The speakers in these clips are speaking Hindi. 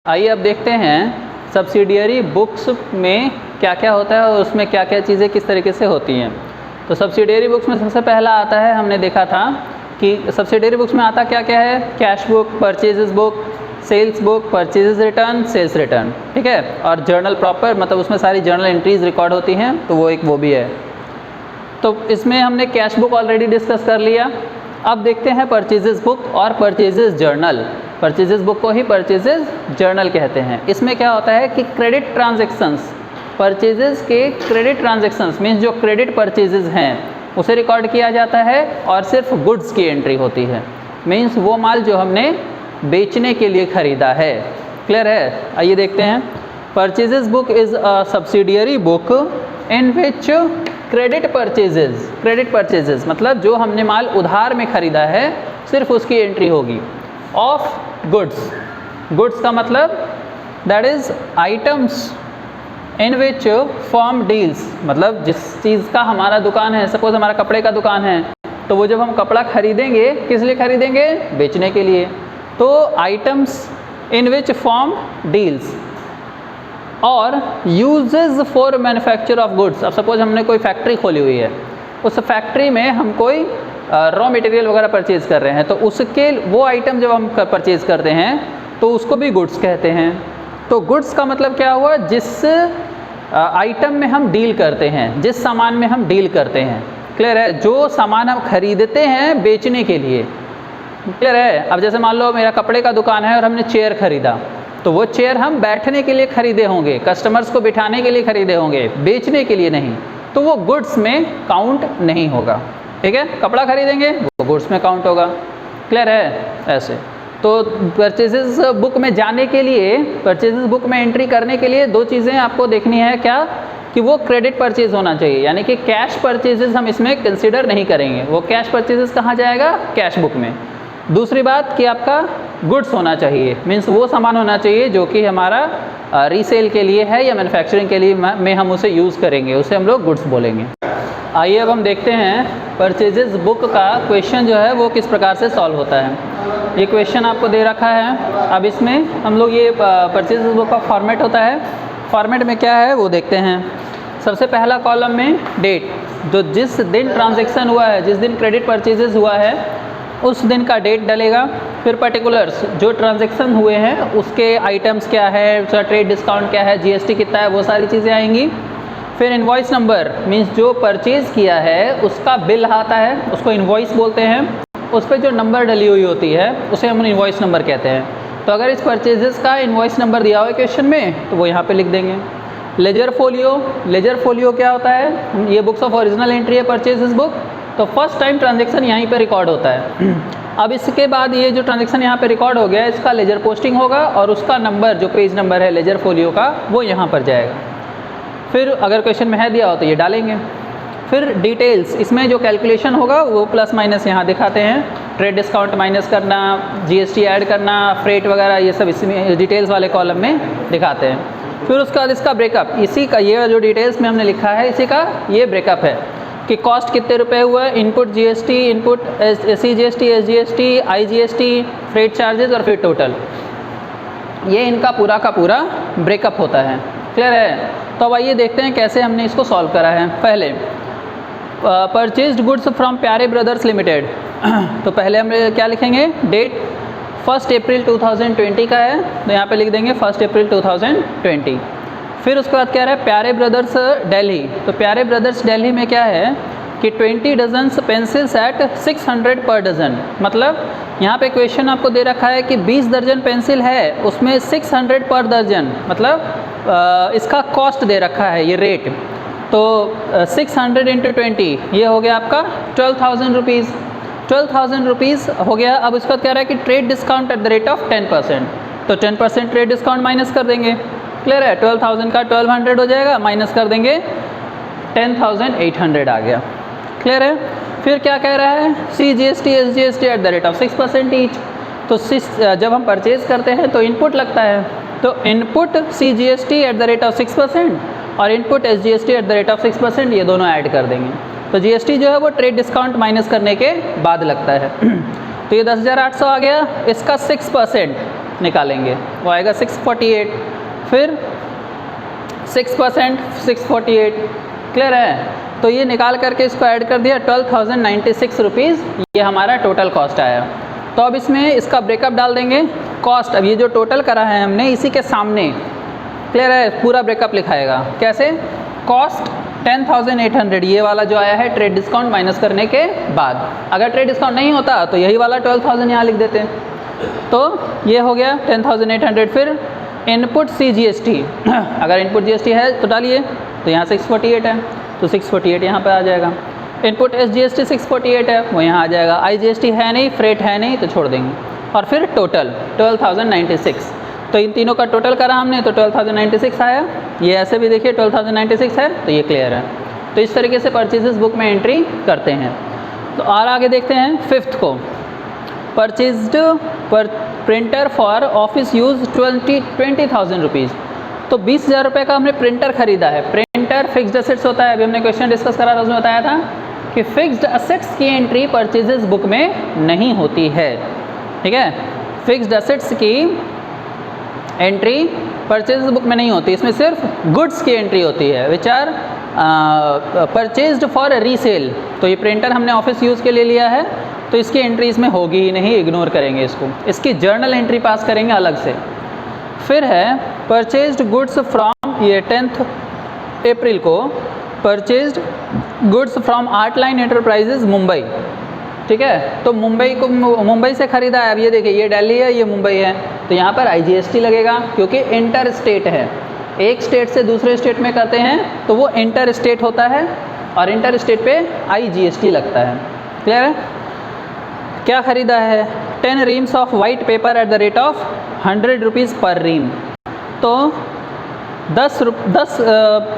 आइए अब देखते हैं सब्सिडियरी बुक्स में क्या क्या होता है और उसमें क्या क्या चीज़ें किस तरीके से होती हैं। तो सब्सिडियरी बुक्स में सबसे पहला आता है, हमने देखा था कि सब्सिडियरी बुक्स में आता क्या क्या है, cash book, purchases book, sales book, purchases return, sales return, ठीक है। और जर्नल प्रॉपर, मतलब उसमें सारी जर्नल एंट्रीज रिकॉर्ड होती हैं, तो वो भी है। तो इसमें हमने कैश बुक ऑलरेडी डिस्कस कर लिया। अब देखते हैं परचेजेस बुक और परचेजेस जर्नल। परचेजेस बुक को ही परचेजेस जर्नल कहते हैं। इसमें क्या होता है कि क्रेडिट ट्रांजैक्शंस, परचेजेस के क्रेडिट ट्रांजैक्शंस मीन्स जो क्रेडिट परचेजेस हैं उसे रिकॉर्ड किया जाता है और सिर्फ गुड्स की एंट्री होती है, मीन्स वो माल जो हमने बेचने के लिए ख़रीदा है। क्लियर है? आइए देखते हैं। Purchases book is a subsidiary book in which credit purchases मतलब जो हमने माल उधार में ख़रीदा है सिर्फ उसकी एंट्री होगी। ऑफ गुड्स का मतलब that is items in which firm deals, मतलब जिस चीज़ का हमारा दुकान है, सपोज हमारा कपड़े का दुकान है, तो वो जब हम कपड़ा खरीदेंगे किस लिए खरीदेंगे? बेचने के लिए। तो items in which firm deals और uses for manufacture of goods. अब सपोज हमने कोई फैक्ट्री खोली हुई है, उस फैक्ट्री में हम कोई रॉ मटेरियल वगैरह परचेज़ कर रहे हैं, तो उसके वो आइटम जब हम परचेज़ करते हैं तो उसको भी गुड्स कहते हैं। तो गुड्स का मतलब क्या हुआ? जिस आइटम में हम डील करते हैं, जिस सामान में हम डील करते हैं। क्लियर है? जो सामान हम खरीदते हैं बेचने के लिए। क्लियर है? अब जैसे मान लो मेरा कपड़े का दुकान है और हमने चेयर खरीदा, तो वो चेयर हम बैठने के लिए ख़रीदे होंगे, कस्टमर्स को बिठाने के लिए ख़रीदे होंगे, बेचने के लिए नहीं, तो वो गुड्स में काउंट नहीं होगा। ठीक है? कपड़ा खरीदेंगे वो गुड्स में काउंट होगा। क्लियर है? ऐसे तो परचेजेस बुक में जाने के लिए, परचेजेस बुक में एंट्री करने के लिए दो चीज़ें आपको देखनी है। क्या? कि वो क्रेडिट परचेज होना चाहिए, यानी कि कैश परचेजेस हम इसमें कंसिडर नहीं करेंगे। वो कैश परचेजेस कहाँ जाएगा? कैश बुक में। दूसरी बात कि आपका गुड्स होना चाहिए, मीन्स वो सामान होना चाहिए जो कि हमारा रीसेल के लिए है या मैन्युफैक्चरिंग के लिए में हम उसे यूज़ करेंगे, उसे हम लोग गुड्स बोलेंगे। आइए अब हम देखते हैं परचेजेस बुक का क्वेश्चन जो है वो किस प्रकार से सॉल्व होता है। ये क्वेश्चन आपको दे रखा है। अब इसमें हम लोग ये परचेजेस बुक का फॉर्मेट होता है, फॉर्मेट में क्या है वो देखते हैं। सबसे पहला कॉलम में डेट, जो जिस दिन ट्रांजैक्शन हुआ है, जिस दिन क्रेडिट परचेजेस हुआ है उस दिन का डेट डलेगा। फिर पर्टिकुलर्स, जो ट्रांजैक्शन हुए हैं उसके आइटम्स क्या है, उसका ट्रेड डिस्काउंट क्या है, जीएसटी कितना है, वो सारी चीज़ें आएंगी। फिर इनवॉइस नंबर, मीन्स जो परचेज़ किया है उसका बिल आता है, उसको इनवॉइस बोलते हैं। उस पर जो नंबर डली हुई होती है उसे हम इनवॉइस नंबर कहते हैं। तो अगर इस परचेजेस का इनवॉइस नंबर दिया हुआ है क्वेश्चन में तो वो यहाँ पे लिख देंगे। लेजर फोलियो क्या होता है? ये बुक्स ऑफ ओरिजिनल एंट्री है परचेजेस बुक, तो फर्स्ट टाइम ट्रांजैक्शन यहीं पे रिकॉर्ड होता है। अब इसके बाद ये जो ट्रांजैक्शन यहाँ पे रिकॉर्ड हो गया, इसका लेजर पोस्टिंग होगा और उसका नंबर, जो पेज नंबर है लेजर फोलियो का, वो यहाँ पर जाएगा। फिर अगर क्वेश्चन में है दिया हो तो ये डालेंगे। फिर डिटेल्स, इसमें जो कैलकुलेशन होगा वो प्लस माइनस यहाँ दिखाते हैं। ट्रेड डिस्काउंट माइनस करना, जीएसटी ऐड करना, फ्रेट वगैरह, ये सब इसमें डिटेल्स वाले कॉलम में दिखाते हैं। फिर उसके बाद इसका ब्रेकअप, इसी का ये जो डिटेल्स में हमने लिखा है इसी का ये ब्रेकअप है कि कॉस्ट कितने रुपए हुआ, input GST, input CGST, SGST, IGST, freight charges और फिर टोटल। ये इनका पूरा का पूरा ब्रेकअप होता है। क्लियर है? तो अब आइए देखते हैं कैसे हमने इसको सॉल्व करा है। पहले परचेज्ड गुड्स फ्रॉम प्यारे ब्रदर्स लिमिटेड, तो पहले हम क्या लिखेंगे? डेट 1 अप्रैल 2020 का है, तो यहाँ पे लिख देंगे 1 अप्रैल 2020। फिर उसके बाद क्या है? प्यारे ब्रदर्स दिल्ली, तो प्यारे ब्रदर्स दिल्ली में क्या है कि 20 डजन्स पेंसिल्स एट 600 पर डज़न। मतलब यहाँ पे क्वेश्चन आपको दे रखा है कि 20 दर्जन पेंसिल है, उसमें 600 पर दर्जन, मतलब इसका कॉस्ट दे रखा है, ये रेट। तो 600 × 20 ये हो गया आपका 12,000 रुपीज़। 12,000 रुपीज़ हो गया। अब उसका क्या रहा है कि trade discount at the rate of 10%, तो 10% ट्रेड डिस्काउंट माइनस कर देंगे। क्लियर है? 12,000 का 1200 हो जाएगा, माइनस कर देंगे 10,800 आ गया। क्लियर है? फिर क्या कह रहा है? CGST, SGST at the rate of 6% each. तो जब हम परचेज़ करते हैं तो इनपुट लगता है, तो input CGST at the rate of 6% और input SGST at the rate of 6%, ये दोनों ऐड कर देंगे। तो जीएसटी जो है वो ट्रेड डिस्काउंट माइनस करने के बाद लगता है। तो ये 10,800 आ गया। इसका 6%, निकालेंगे, वो आएगा 648, फिर 6% 648, क्लियर है। तो ये निकाल करके इसको ऐड कर दिया, 12,096 रुपीज़ ये हमारा टोटल कॉस्ट आया। तो अब इसमें इसका ब्रेकअप डाल देंगे कॉस्ट। अब ये जो टोटल करा है हमने इसी के सामने, क्लियर है, पूरा ब्रेकअप लिखाएगा कैसे, कॉस्ट 10,800 ये वाला जो आया है ट्रेड डिस्काउंट माइनस करने के बाद। अगर ट्रेड डिस्काउंट नहीं होता तो यही वाला 12,000 यहाँ लिख देते। तो ये हो गया 10,800। फिर इनपुट CGST, अगर इनपुट GST है तो डालिए, तो यहाँ 648 है तो 648 यहाँ पर आ जाएगा। इनपुट SGST 648 है, वो यहाँ आ जाएगा। IGST है नहीं, फ्रेट है नहीं, तो छोड़ देंगे। और फिर टोटल 12,096, तो इन तीनों का टोटल करा हमने तो 12,096 आया। ये ऐसे भी देखिए 12,096 है, तो ये क्लियर है। तो इस तरीके से परचेजेस बुक में एंट्री करते हैं। तो और आगे देखते हैं फिफ्थ को, परचेज्ड पर printer for office use 20,000 rupees. तो 20,000 रुपये का हमने प्रिंटर खरीदा है। प्रिंटर फिक्स्ड असेट्स होता है, अभी हमने क्वेश्चन डिस्कस करा था, उसमें बताया था कि फिक्स्ड असेट्स की एंट्री परचेजेस बुक में नहीं होती है, ठीक है। फिक्स्ड असेट्स की एंट्री परचेज बुक में नहीं होती, इसमें सिर्फ गुड्स की एंट्री होती है which are purchased for resale. तो ये प्रिंटर हमने ऑफिस यूज़ के लिए लिया है, तो इसकी एंट्री इसमें होगी ही नहीं, इग्नोर करेंगे इसको। इसकी जर्नल एंट्री पास करेंगे अलग से। फिर है परचेज्ड गुड्स फ्रॉम, ये 10 अप्रैल को purchased goods from art line enterprises Mumbai, ठीक है। तो मुंबई से ख़रीदा है। अब ये देखिए ये दिल्ली है, ये मुंबई है, तो यहाँ पर IGST लगेगा क्योंकि इंटर स्टेट है। एक स्टेट से दूसरे स्टेट में करते हैं तो वो इंटर स्टेट होता है, और इंटर स्टेट पे IGST लगता है, क्लियर है। क्या ख़रीदा है, 10 reams of white paper at the rate of 100 rupees पर रीम। तो 10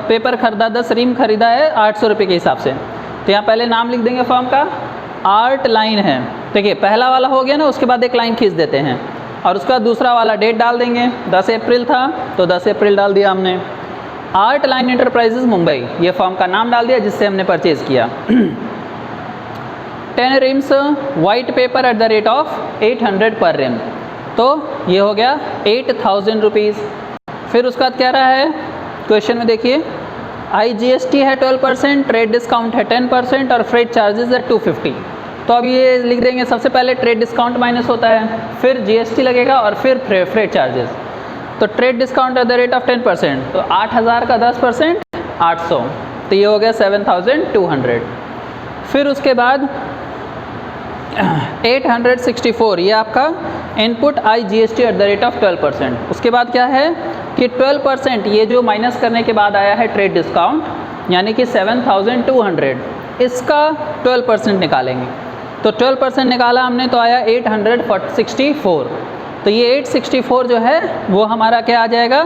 पेपर खरीदा, 10 रीम खरीदा है 800 रुपये के हिसाब से। तो यहाँ पहले नाम लिख देंगे फर्म का, आर्ट लाइन है, देखिए पहला वाला हो गया ना, उसके बाद एक लाइन खींच देते हैं, और उसका दूसरा वाला डेट डाल देंगे। 10 अप्रैल था तो 10 अप्रैल डाल दिया हमने। आर्ट लाइन एंटरप्राइजेज मुंबई, ये फर्म का नाम डाल दिया जिससे हमने परचेज़ किया। 10 RIMS white paper at the rate of 800 पर रिम, तो ये हो गया 8,000 रुपीज़। फिर उसका क्या रहा है क्वेश्चन में, देखिए IGST है 12%, ट्रेड डिस्काउंट है 10% और फ्रेट चार्जेस है 250। तो अब ये लिख देंगे, सबसे पहले ट्रेड डिस्काउंट माइनस होता है, फिर GST लगेगा और फिर फ्रेट चार्जेस। तो trade discount at the rate of 10%, तो 8,000 का 10% 800, तो ये हो गया 7,200। फिर उसके बाद 864, ये आपका input IGST at the rate of 12%। उसके बाद क्या है कि 12% ये जो माइनस करने के बाद आया है ट्रेड डिस्काउंट, यानी कि 7,200, इसका 12% निकालेंगे। तो 12% निकाला हमने तो आया 864। तो ये 864 जो है वो हमारा क्या आ जाएगा,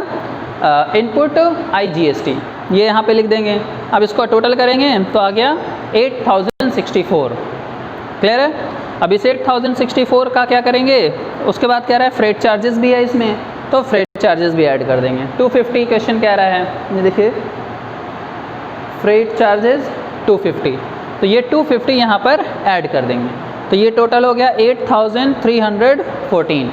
इनपुट IGST, ये यहाँ पे लिख देंगे। अब इसको टोटल करेंगे तो आ गया 8,064, क्लियर है। अब इस 8,064 का क्या करेंगे, उसके बाद क्या रहा है फ्रेट चार्जेस भी है इसमें, तो फ्रेट चार्जेस भी ऐड कर देंगे। 250 क्वेश्चन क्या रहा है, ये देखिए फ्रेट चार्जेस 250, तो ये 250 यहाँ पर ऐड कर देंगे। तो ये टोटल हो गया 8,314।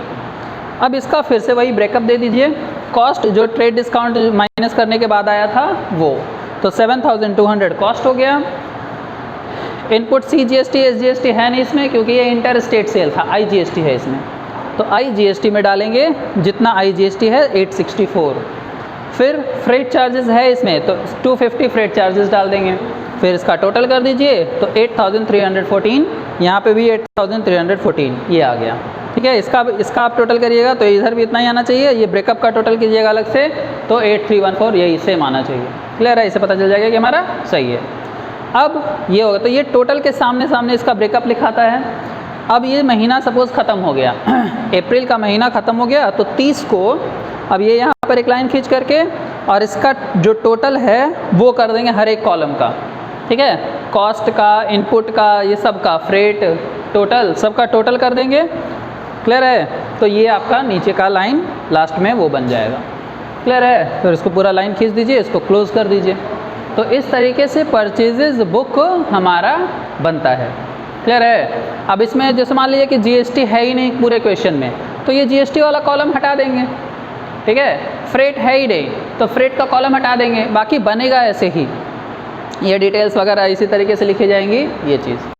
अब इसका फिर से वही ब्रेकअप दे दीजिए, कॉस्ट जो ट्रेड डिस्काउंट माइनस करने के बाद आया था वो, तो 7,200 कॉस्ट हो गया। इनपुट CGST SGST है नहीं इसमें क्योंकि ये इंटर स्टेट सेल था, IGST है इसमें, तो IGST में डालेंगे जितना IGST है 864। फिर फ्रेट चार्जेस है इसमें तो 250 फ्रेट चार्जेस डाल देंगे। फिर इसका टोटल कर दीजिए तो 8,314, यहाँ पे भी 8,314 ये आ गया, ठीक है। इसका आप टोटल करिएगा तो इधर भी इतना ही आना चाहिए। ये ब्रेकअप का टोटल कीजिएगा अलग से तो 8,314 यही सेम आना चाहिए, क्लियर है। इससे पता चल जाएगा कि हमारा सही है। अब ये होगा तो ये टोटल के सामने सामने इसका ब्रेकअप लिखाता है। अब ये महीना सपोज़ ख़त्म हो गया, अप्रैल का महीना ख़त्म हो गया, तो 30 को अब ये यहाँ पर एक लाइन खींच करके और इसका जो टोटल है वो कर देंगे हर एक कॉलम का, ठीक है। कॉस्ट का, इनपुट का, ये सब का, फ्रेट टोटल सबका टोटल कर देंगे, क्लियर है। तो ये आपका नीचे का लाइन लास्ट में वो बन जाएगा, क्लियर है। फिर इसको पूरा लाइन खींच दीजिए, इसको क्लोज कर दीजिए। तो इस तरीके से परचेजेज बुक हमारा बनता है, क्लियर है। अब इसमें जैसे मान लीजिए कि GST है ही नहीं पूरे क्वेश्चन में, तो ये जीएसटी वाला कॉलम हटा देंगे, ठीक है। फ्रेट है ही नहीं तो फ्रेट का कॉलम हटा देंगे, बाकी बनेगा ऐसे ही, ये डिटेल्स वगैरह इसी तरीके से लिखी जाएंगी ये चीज़।